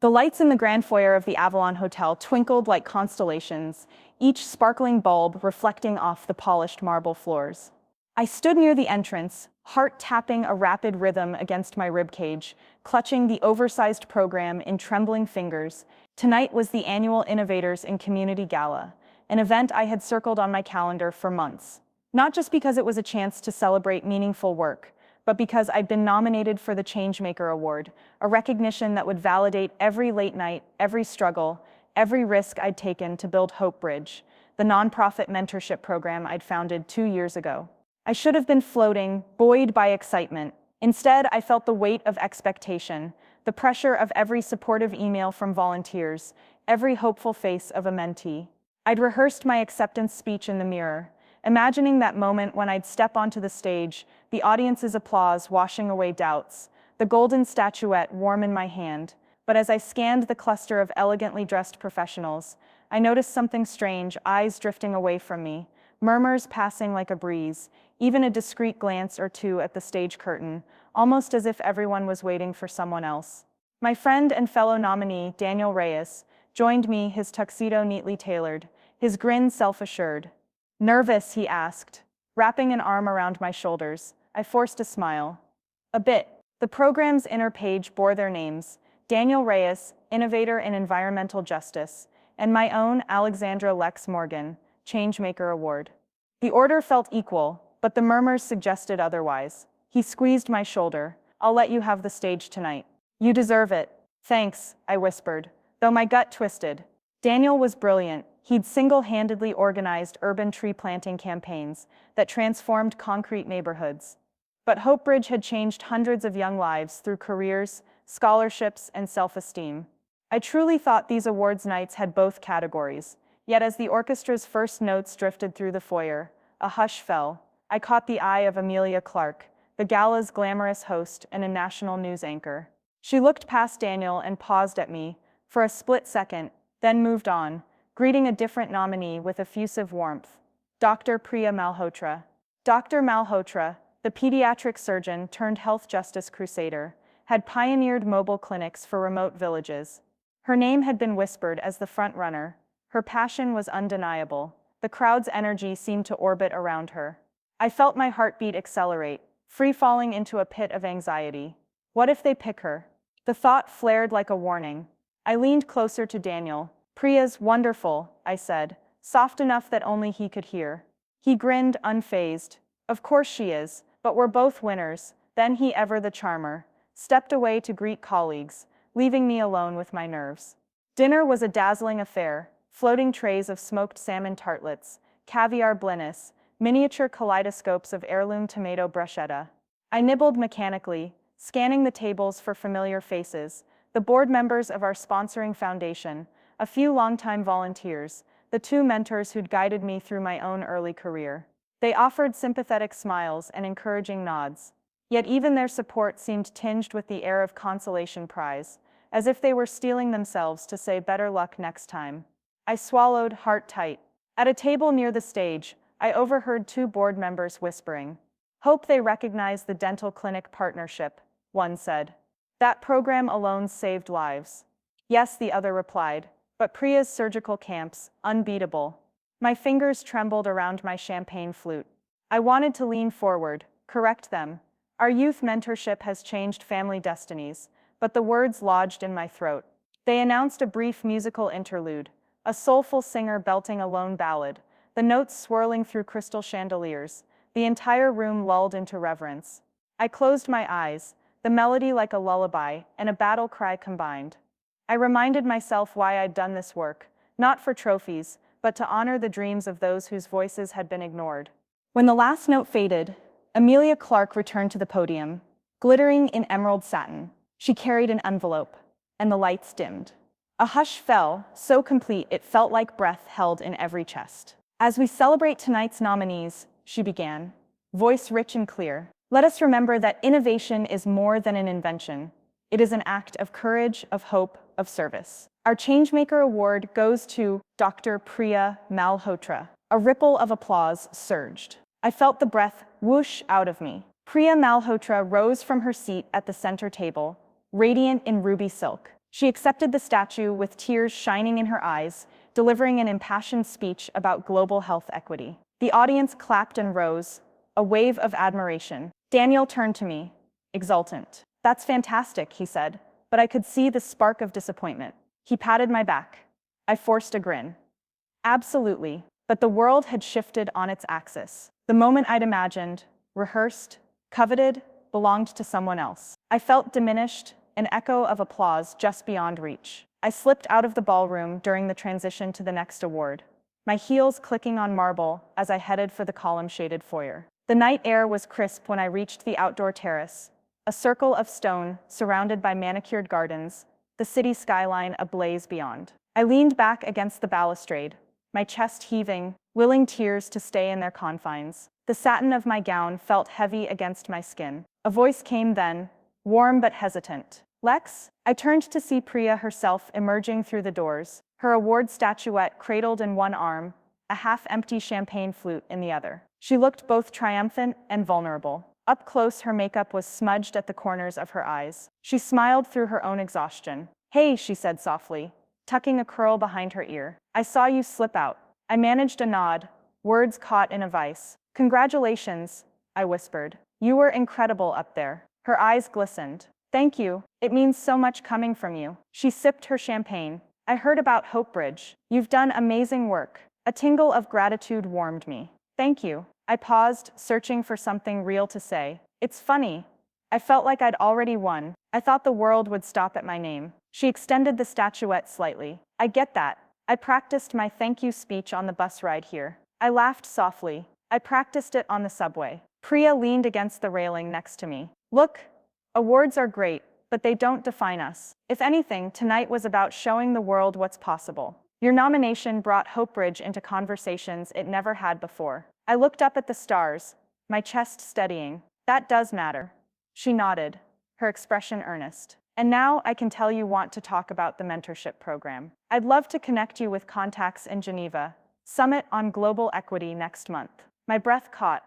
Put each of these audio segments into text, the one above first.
The lights in the grand foyer of the Avalon Hotel twinkled like constellations, each sparkling bulb reflecting off the polished marble floors. I stood near the entrance, heart tapping a rapid rhythm against my ribcage, clutching the oversized program in trembling fingers. Tonight was the annual Innovators in Community Gala, an event I had circled on my calendar for months. Not just because it was a chance to celebrate meaningful work, but because I'd been nominated for the Changemaker Award, a recognition that would validate every late night, every struggle, every risk I'd taken to build Hope Bridge, the nonprofit mentorship program I'd founded 2 years ago. I should have been floating, buoyed by excitement. Instead, I felt the weight of expectation, the pressure of every supportive email from volunteers, every hopeful face of a mentee. I'd rehearsed my acceptance speech in the mirror, imagining that moment when I'd step onto the stage, the audience's applause washing away doubts, the golden statuette warm in my hand. But as I scanned the cluster of elegantly dressed professionals, I noticed something strange, eyes drifting away from me, murmurs passing like a breeze, even a discreet glance or two at the stage curtain, almost as if everyone was waiting for someone else. My friend and fellow nominee, Daniel Reyes, joined me, his tuxedo neatly tailored, his grin self-assured. "Nervous?" he asked, wrapping an arm around my shoulders. I forced a smile. "A bit." The program's inner page bore their names: Daniel Reyes, Innovator in Environmental Justice, and my own Alexandra Lex Morgan, Changemaker Award. The order felt equal, but the murmurs suggested otherwise. He squeezed my shoulder. "I'll let you have the stage tonight. You deserve it." "Thanks," I whispered, though my gut twisted. Daniel was brilliant. He'd single-handedly organized urban tree planting campaigns that transformed concrete neighborhoods. But Hope Bridge had changed hundreds of young lives through careers, scholarships, and self-esteem. I truly thought these awards nights had both categories. Yet as the orchestra's first notes drifted through the foyer, a hush fell. I caught the eye of Amelia Clark, the gala's glamorous host and a national news anchor. She looked past Daniel and paused at me for a split second, then moved on, greeting a different nominee with effusive warmth. Dr. Priya Malhotra. Dr. Malhotra, the pediatric surgeon turned health justice crusader, had pioneered mobile clinics for remote villages. Her name had been whispered as the front-runner. Her passion was undeniable. The crowd's energy seemed to orbit around her. I felt my heartbeat accelerate, free-falling into a pit of anxiety. What if they pick her? The thought flared like a warning. I leaned closer to Daniel. "Priya's wonderful," I said, soft enough that only he could hear. He grinned, unfazed. "Of course she is, but we're both winners." Then he, ever the charmer, stepped away to greet colleagues, leaving me alone with my nerves. Dinner was a dazzling affair. Floating trays of smoked salmon tartlets, caviar blinis, miniature kaleidoscopes of heirloom tomato bruschetta. I nibbled mechanically, scanning the tables for familiar faces, the board members of our sponsoring foundation, a few longtime volunteers, the 2 mentors who'd guided me through my own early career. They offered sympathetic smiles and encouraging nods. Yet even their support seemed tinged with the air of consolation prize, as if they were steeling themselves to say better luck next time. I swallowed, heart tight. At a table near the stage, I overheard 2 board members whispering. "Hope they recognize the dental clinic partnership," one said. "That program alone saved lives." "Yes," the other replied, "but Priya's surgical camps, unbeatable." My fingers trembled around my champagne flute. I wanted to lean forward, correct them. "Our youth mentorship has changed family destinies," but the words lodged in my throat. They announced a brief musical interlude, a soulful singer belting a lone ballad, the notes swirling through crystal chandeliers, the entire room lulled into reverence. I closed my eyes, the melody like a lullaby and a battle cry combined. I reminded myself why I'd done this work, not for trophies, but to honor the dreams of those whose voices had been ignored. When the last note faded, Amelia Clark returned to the podium, glittering in emerald satin. She carried an envelope, and the lights dimmed. A hush fell, so complete it felt like breath held in every chest. "As we celebrate tonight's nominees," she began, voice rich and clear, "let us remember that innovation is more than an invention. It is an act of courage, of hope, of service. Our Changemaker Award goes to Dr. Priya Malhotra." A ripple of applause surged. I felt the breath whoosh out of me. Priya Malhotra rose from her seat at the center table, radiant in ruby silk. She accepted the statue with tears shining in her eyes, delivering an impassioned speech about global health equity. The audience clapped and rose, a wave of admiration. Daniel turned to me, exultant. "That's fantastic," he said, but I could see the spark of disappointment. He patted my back. I forced a grin. Absolutely, but the world had shifted on its axis. The moment I'd imagined, rehearsed, coveted, belonged to someone else. I felt diminished, an echo of applause just beyond reach. I slipped out of the ballroom during the transition to the next award, my heels clicking on marble as I headed for the column-shaded foyer. The night air was crisp when I reached the outdoor terrace, a circle of stone surrounded by manicured gardens, the city skyline ablaze beyond. I leaned back against the balustrade, my chest heaving, willing tears to stay in their confines. The satin of my gown felt heavy against my skin. A voice came then, warm but hesitant. "Lex?" I turned to see Priya herself emerging through the doors, her award statuette cradled in one arm, a half-empty champagne flute in the other. She looked both triumphant and vulnerable. Up close, her makeup was smudged at the corners of her eyes. She smiled through her own exhaustion. "Hey," she said softly, tucking a curl behind her ear. "I saw you slip out." I managed a nod, words caught in a vice. "Congratulations," I whispered. "You were incredible up there." Her eyes glistened. "Thank you. It means so much coming from you." She sipped her champagne. "I heard about Hope Bridge. You've done amazing work." A tingle of gratitude warmed me. "Thank you." I paused, searching for something real to say. "It's funny. I felt like I'd already won. I thought the world would stop at my name." She extended the statuette slightly. "I get that. I practiced my thank you speech on the bus ride here." I laughed softly. "I practiced it on the subway." Priya leaned against the railing next to me. "Look, awards are great, but they don't define us. If anything, tonight was about showing the world what's possible. Your nomination brought Hope Bridge into conversations it never had before." I looked up at the stars, my chest steadying. "That does matter." She nodded, her expression earnest. "And now I can tell you want to talk about the mentorship program. I'd love to connect you with contacts in Geneva. Summit on Global Equity next month." My breath caught.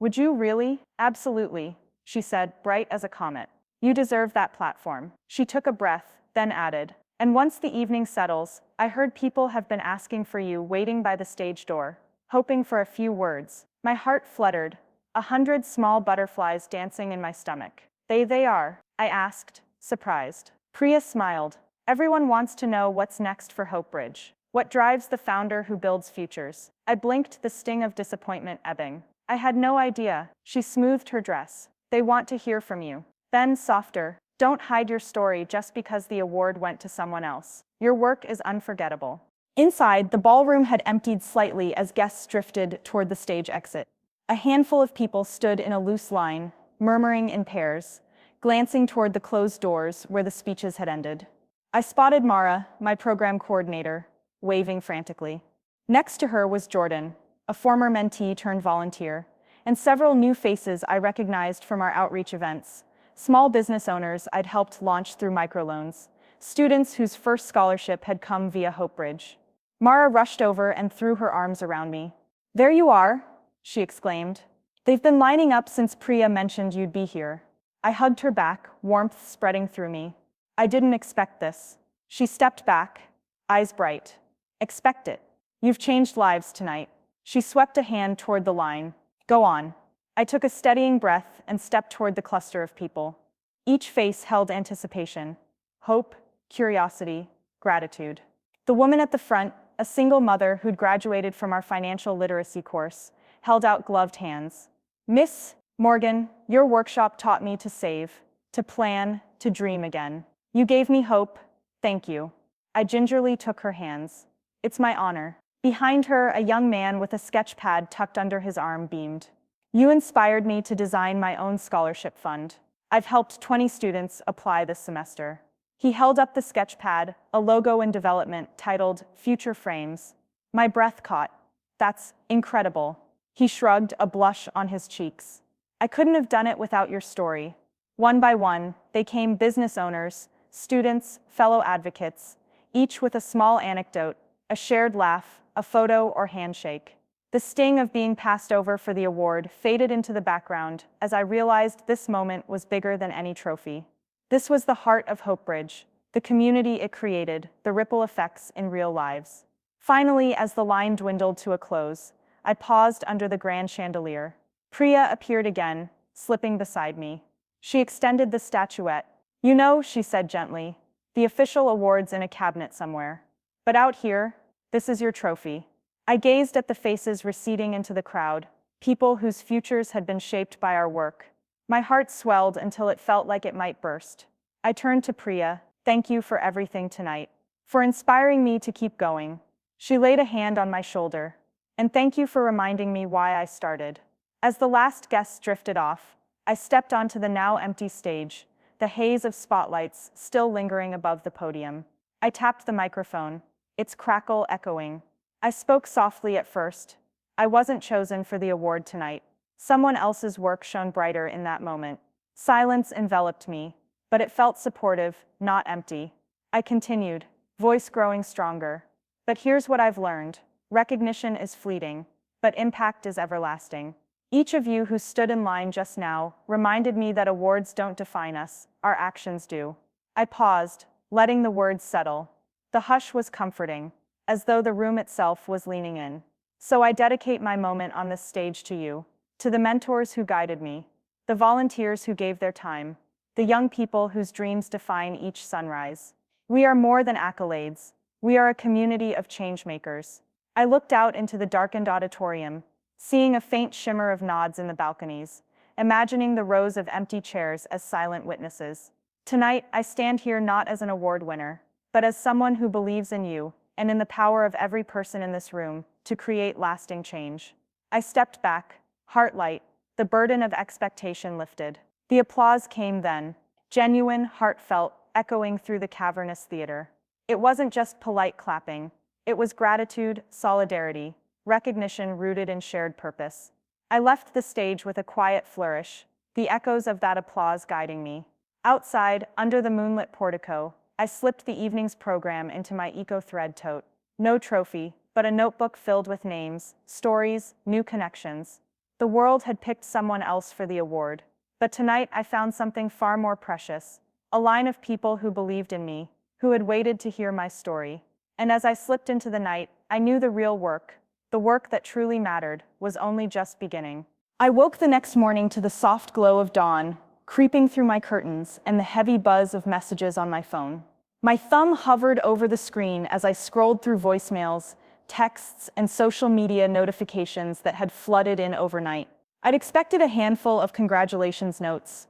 "Would you really?" "Absolutely," she said, bright as a comet. "You deserve that platform." She took a breath, then added, "And once the evening settles, I heard people have been asking for you waiting by the stage door, hoping for a few words." My heart fluttered, 100 small butterflies dancing in my stomach. They are?" I asked, surprised. Priya smiled. "Everyone wants to know what's next for Hope Bridge. What drives the founder who builds futures?" I blinked, the sting of disappointment ebbing. "I had no idea." She smoothed her dress. "They want to hear from you." Then, softer, "Don't hide your story just because the award went to someone else. Your work is unforgettable." Inside, the ballroom had emptied slightly as guests drifted toward the stage exit. A handful of people stood in a loose line, murmuring in pairs, glancing toward the closed doors where the speeches had ended. I spotted Mara, my program coordinator, waving frantically. Next to her was Jordan, a former mentee turned volunteer, and several new faces I recognized from our outreach events, small business owners I'd helped launch through microloans, students whose first scholarship had come via Hope Bridge. Mara rushed over and threw her arms around me. "There you are," she exclaimed. "They've been lining up since Priya mentioned you'd be here." I hugged her back, warmth spreading through me. "I didn't expect this." She stepped back, eyes bright. "Expect it. You've changed lives tonight." She swept a hand toward the line. "Go on." I took a steadying breath and stepped toward the cluster of people. Each face held anticipation, hope, curiosity, gratitude. The woman at the front, a single mother who'd graduated from our financial literacy course, held out gloved hands. "Miss Morgan, your workshop taught me to save, to plan, to dream again. You gave me hope. Thank you." I gingerly took her hands. "It's my honor." Behind her, a young man with a sketch pad tucked under his arm beamed. "You inspired me to design my own scholarship fund. I've helped 20 students apply this semester." He held up the sketch pad, a logo in development titled Future Frames. My breath caught. "That's incredible." He shrugged, a blush on his cheeks. "I couldn't have done it without your story." One by one, they came business owners, students, fellow advocates, each with a small anecdote, a shared laugh, a photo or handshake. The sting of being passed over for the award faded into the background as I realized this moment was bigger than any trophy. This was the heart of Hope Bridge, the community it created, the ripple effects in real lives. Finally, as the line dwindled to a close, I paused under the grand chandelier. Priya appeared again, slipping beside me. She extended the statuette. "You know," she said gently, "the official award's in a cabinet somewhere. But out here, this is your trophy." I gazed at the faces receding into the crowd, people whose futures had been shaped by our work. My heart swelled until it felt like it might burst. I turned to Priya. "Thank you for everything tonight. For inspiring me to keep going." She laid a hand on my shoulder. "And thank you for reminding me why I started." As the last guests drifted off, I stepped onto the now empty stage, the haze of spotlights still lingering above the podium. I tapped the microphone, its crackle echoing. I spoke softly at first. I wasn't chosen for the award tonight. Someone else's work shone brighter in that moment. Silence enveloped me, but it felt supportive, not empty. I continued, voice growing stronger. "But here's what I've learned. Recognition is fleeting, but impact is everlasting." Each of you who stood in line just now reminded me that awards don't define us, our actions do. I paused, letting the words settle. The hush was comforting, as though the room itself was leaning in. So I dedicate my moment on this stage to you, to the mentors who guided me, the volunteers who gave their time, the young people whose dreams define each sunrise. We are more than accolades. We are a community of changemakers. I looked out into the darkened auditorium, seeing a faint shimmer of nods in the balconies, imagining the rows of empty chairs as silent witnesses. Tonight, I stand here not as an award winner, but as someone who believes in you and in the power of every person in this room to create lasting change. I stepped back, heart light, the burden of expectation lifted. The applause came then, genuine, heartfelt, echoing through the cavernous theater. It wasn't just polite clapping. It was gratitude, solidarity, recognition rooted in shared purpose. I left the stage with a quiet flourish, the echoes of that applause guiding me. Outside, under the moonlit portico, I slipped the evening's program into my eco-thread tote. No trophy, but a notebook filled with names, stories, new connections. The world had picked someone else for the award, but tonight I found something far more precious, a line of people who believed in me, who had waited to hear my story. And as I slipped into the night, I knew the real work, the work that truly mattered, was only just beginning. I woke the next morning to the soft glow of dawn, creeping through my curtains, and the heavy buzz of messages on my phone. My thumb hovered over the screen as I scrolled through voicemails, texts, and social media notifications that had flooded in overnight. I'd expected a handful of congratulations notes,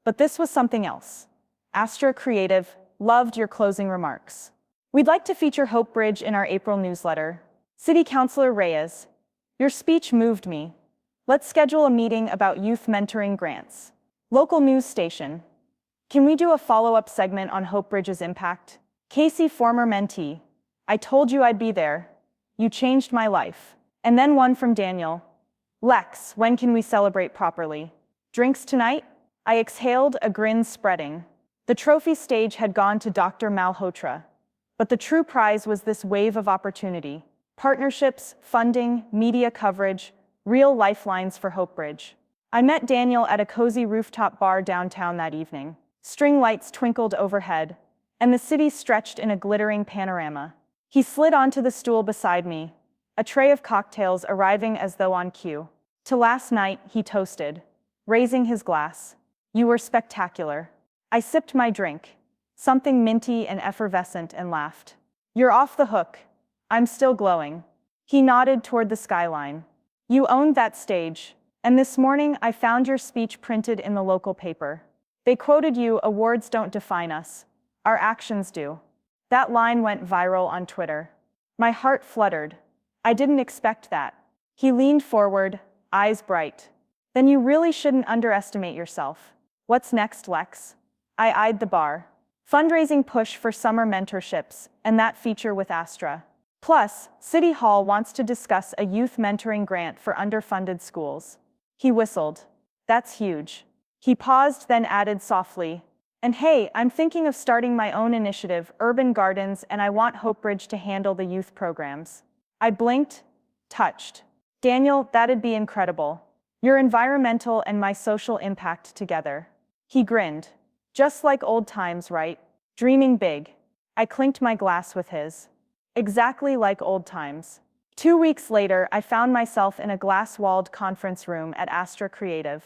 but this was something else. Astra Creative, loved your closing remarks. We'd like to feature Hope Bridge in our April newsletter. City Councilor Reyes, your speech moved me. Let's schedule a meeting about youth mentoring grants. Local news station. Can we do a follow-up segment on Hope Bridge's impact? Casey, former mentee. I told you I'd be there. You changed my life. And then one from Daniel. Lex, when can we celebrate properly? Drinks tonight? I exhaled, a grin spreading. The trophy stage had gone to Dr. Malhotra. But the true prize was this wave of opportunity. Partnerships, funding, media coverage, real lifelines for Hope Bridge. I met Daniel at a cozy rooftop bar downtown that evening. String lights twinkled overhead, and the city stretched in a glittering panorama. He slid onto the stool beside me, a tray of cocktails arriving as though on cue. To last night, he toasted, raising his glass. You were spectacular. I sipped my drink, something minty and effervescent, and laughed. You're off the hook. I'm still glowing. He nodded toward the skyline. You owned that stage, and this morning I found your speech printed in the local paper. They quoted you, awards don't define us. Our actions do. That line went viral on Twitter. My heart fluttered. I didn't expect that. He leaned forward, eyes bright. Then you really shouldn't underestimate yourself. What's next, Lex? I eyed the bar. Fundraising push for summer mentorships, and that feature with Astra. Plus, City Hall wants to discuss a youth mentoring grant for underfunded schools. He whistled. That's huge. He paused, then added softly, and hey, I'm thinking of starting my own initiative, Urban Gardens, and I want Hope Bridge to handle the youth programs. I blinked, touched. Daniel, that'd be incredible. Your environmental and my social impact together. He grinned. Just like old times, right? Dreaming big. I clinked my glass with his. Exactly like old times. 2 weeks later, I found myself in a glass-walled conference room at Astra Creative.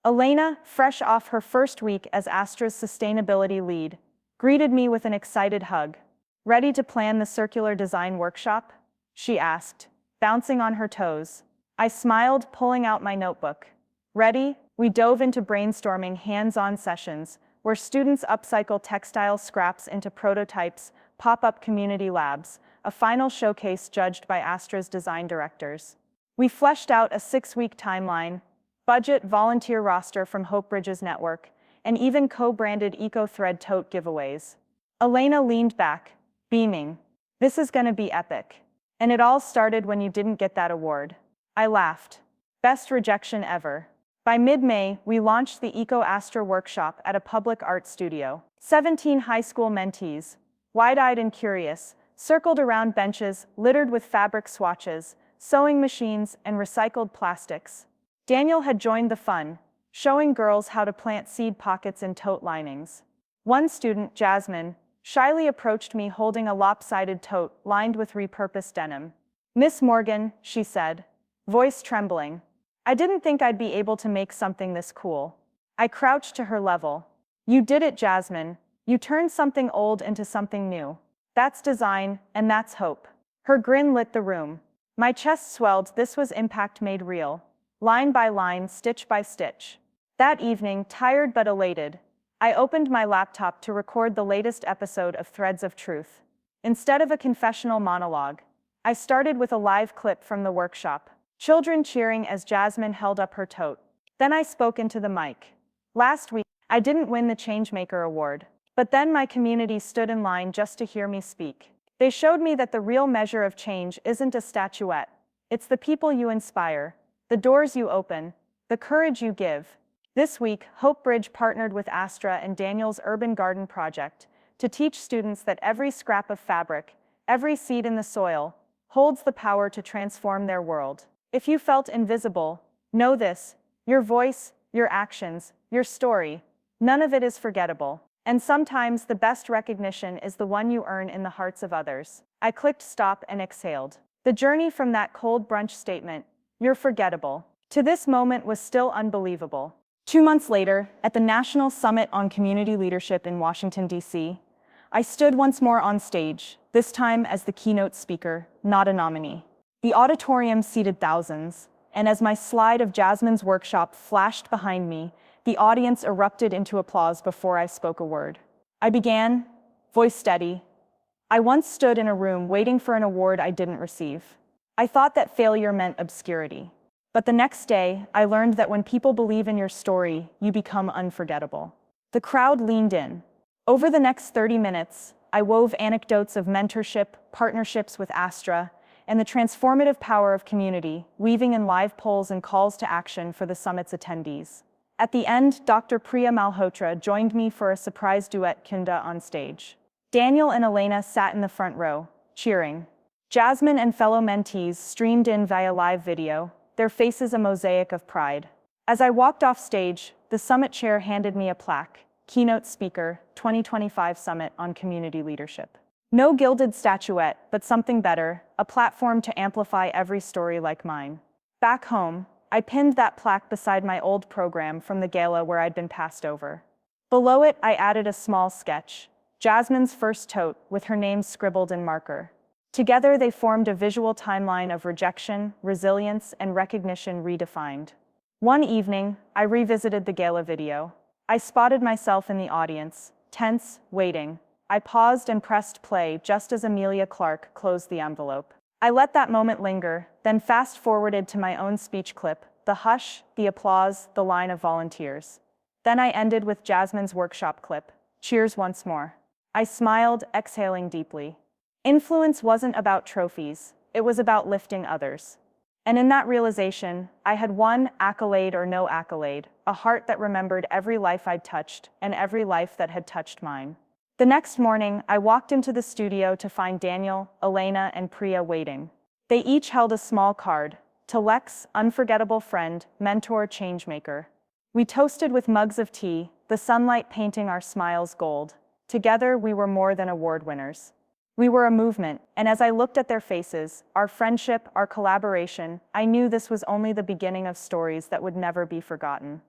Elena, fresh off her first week as Astra's sustainability lead, greeted me with an excited hug. "Ready to plan the circular design workshop?" she asked, bouncing on her toes. I smiled, pulling out my notebook. Ready? We dove into brainstorming hands-on sessions, where students upcycle textile scraps into prototypes, pop-up community labs, a final showcase judged by Astra's design directors. We fleshed out a 6-week timeline, budget, volunteer roster from Hope Bridges Network, and even co-branded eco-thread tote giveaways. Elena leaned back, beaming. "This is gonna be epic. And it all started when you didn't get that award." I laughed. Best rejection ever. By mid-May, we launched the Eco Astra workshop at a public art studio. 17 high school mentees, wide-eyed and curious, circled around benches littered with fabric swatches, sewing machines, and recycled plastics. Daniel had joined the fun, showing girls how to plant seed pockets in tote linings. One student, Jasmine, shyly approached me holding a lopsided tote lined with repurposed denim. "Miss Morgan," she said, voice trembling. I didn't think I'd be able to make something this cool. I crouched to her level. "You did it, Jasmine. You turned something old into something new. That's design, and that's hope." Her grin lit the room. My chest swelled. This was impact made real. Line by line, stitch by stitch. That evening, tired but elated, I opened my laptop to record the latest episode of Threads of Truth. Instead of a confessional monologue, I started with a live clip from the workshop. Children cheering as Jasmine held up her tote. Then I spoke into the mic. "Last week, I didn't win the Changemaker Award. But then my community stood in line just to hear me speak. They showed me that the real measure of change isn't a statuette. It's the people you inspire, the doors you open, the courage you give." This week, Hope Bridge partnered with Astra and Daniel's Urban Garden Project to teach students that every scrap of fabric, every seed in the soil, holds the power to transform their world. If you felt invisible, know this: your voice, your actions, your story, none of it is forgettable. And sometimes the best recognition is the one you earn in the hearts of others. I clicked stop and exhaled. The journey from that cold brunch statement, "You're forgettable," to this moment was still unbelievable. 2 months later, at the National Summit on Community Leadership in Washington, D.C., I stood once more on stage, this time as the keynote speaker, not a nominee. The auditorium seated thousands, and as my slide of Jasmine's workshop flashed behind me, the audience erupted into applause before I spoke a word. I began, voice steady. "I once stood in a room waiting for an award I didn't receive. I thought that failure meant obscurity. But the next day, I learned that when people believe in your story, you become unforgettable." The crowd leaned in. Over the next 30 minutes, I wove anecdotes of mentorship, partnerships with Astra, and the transformative power of community, weaving in live polls and calls to action for the summit's attendees. At the end, Dr. Priya Malhotra joined me for a surprise duet kunda on stage. Daniel and Elena sat in the front row, cheering. Jasmine and fellow mentees streamed in via live video, their faces a mosaic of pride. As I walked off stage, the summit chair handed me a plaque, Keynote Speaker, 2025 Summit on Community Leadership. No gilded statuette, but something better, a platform to amplify every story like mine. Back home, I pinned that plaque beside my old program from the gala where I'd been passed over. Below it, I added a small sketch, Jasmine's first tote, with her name scribbled in marker. Together, they formed a visual timeline of rejection, resilience, and recognition redefined. One evening, I revisited the gala video. I spotted myself in the audience, tense, waiting. I paused and pressed play just as Amelia Clark closed the envelope. I let that moment linger, then fast-forwarded to my own speech clip, the hush, the applause, the line of volunteers. Then I ended with Jasmine's workshop clip, "Cheers once more." I smiled, exhaling deeply. Influence wasn't about trophies, it was about lifting others. And in that realization, I had won, accolade or no accolade, a heart that remembered every life I'd touched and every life that had touched mine. The next morning, I walked into the studio to find Daniel, Elena, and Priya waiting. They each held a small card, "To Lex, unforgettable friend, mentor, changemaker." We toasted with mugs of tea, the sunlight painting our smiles gold. Together, we were more than award winners. We were a movement, and as I looked at their faces, our friendship, our collaboration, I knew this was only the beginning of stories that would never be forgotten.